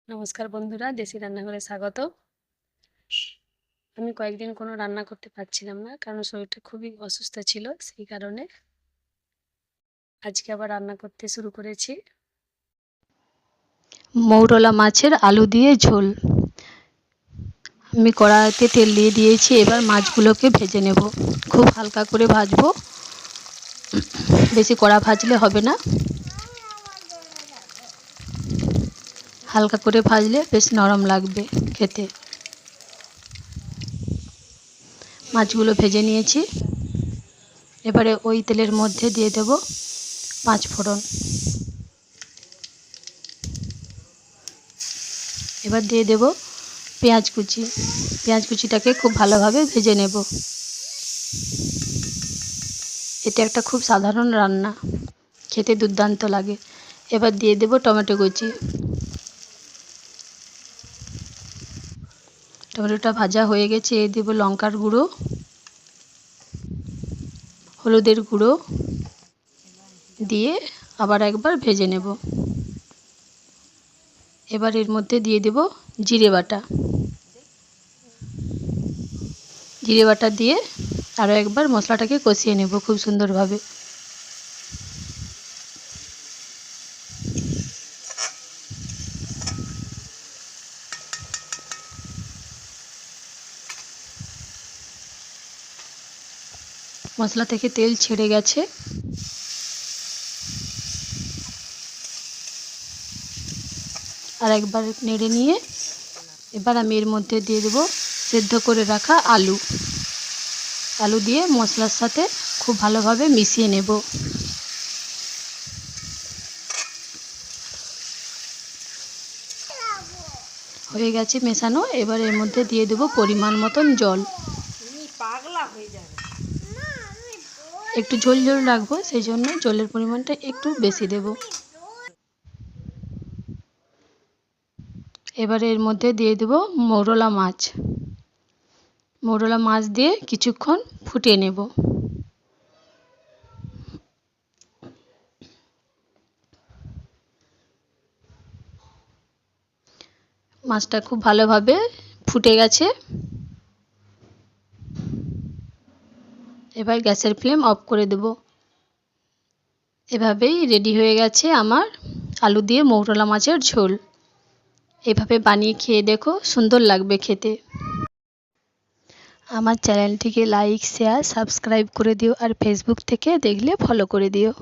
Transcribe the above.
নমস্কার বন্ধুরা, দেশি রান্নাঘরে স্বাগত। আমি কয়েকদিন কোনো রান্না করতে পারছিলাম না, কারণ শরীরটা খুবই অসুস্থ ছিল। সেই কারণে আজকে আবার রান্না করতে শুরু করেছি। মৌরলা মাছের আলু দিয়ে ঝোল। আমি কড়াইতে তেল দিয়ে দিয়েছি। এবার মাছগুলোকে ভেজে নেব। খুব হালকা করে ভাজবো, বেশি কড়া ভাজলে হবে না। হালকা করে ভাজলে বেশ নরম লাগবে খেতে। মাছগুলো ভেজে নিয়েছি। এবারে ওই তেলের মধ্যে দিয়ে দেব 5 ফোড়ন। এবার দিয়ে দেব পেঁয়াজ কুচি। পেঁয়াজ কুচিটাকে খুব ভালোভাবে ভেজে নেব। এটা একটা খুব সাধারণ রান্না, খেতে দুর্দান্ত লাগে। এবার দিয়ে দেব টমেটো কুচি। টমেটোটা ভাজা হয়ে গেছে। দেব লঙ্কার গুঁড়ো, হলুদের গুঁড়ো দিয়ে আবার একবার ভেজে নেব। এবার এর মধ্যে দিয়ে দেব জিরে বাটা। জিরে বাটা দিয়ে আরও একবার মশলাটাকে কষিয়ে নেব খুব সুন্দরভাবে। মশলা থেকে তেল ছেড়ে গেছে। আর একবার নেড়ে নিয়ে এবার আমি এর মধ্যে দিয়ে দেব সেদ্ধ করে রাখা আলু। আলু দিয়ে মশলার সাথে খুব ভালোভাবে মিশিয়ে নেব। হয়ে গেছে মেশানো। এবার এর মধ্যে দিয়ে দেব পরিমাণ মতন জল। একটু ঝোল ঝোল রাখবো, সেই জন্য জলের পরিমাণটা একটু বেশি দেব। এবারে এর মধ্যে দিয়ে দেব মৌরলা মাছ। মৌরলা মাছ দিয়ে কিছুক্ষণ ফুটিয়ে নেব। মাছটা খুব ভালোভাবে ফুটে গেছে। এবার গ্যাসের ফ্লেম অফ করে দেব। এভাবেই রেডি হয়ে গেছে আমার আলু দিয়ে মৌরলা মাছের ঝোল। এভাবে বানিয়ে খেয়ে দেখো, সুন্দর লাগবে খেতে। আমার চ্যানেলটিকে লাইক, শেয়ার, সাবস্ক্রাইব করে দিও। আর ফেসবুক থেকে দেখলে ফলো করে দিও।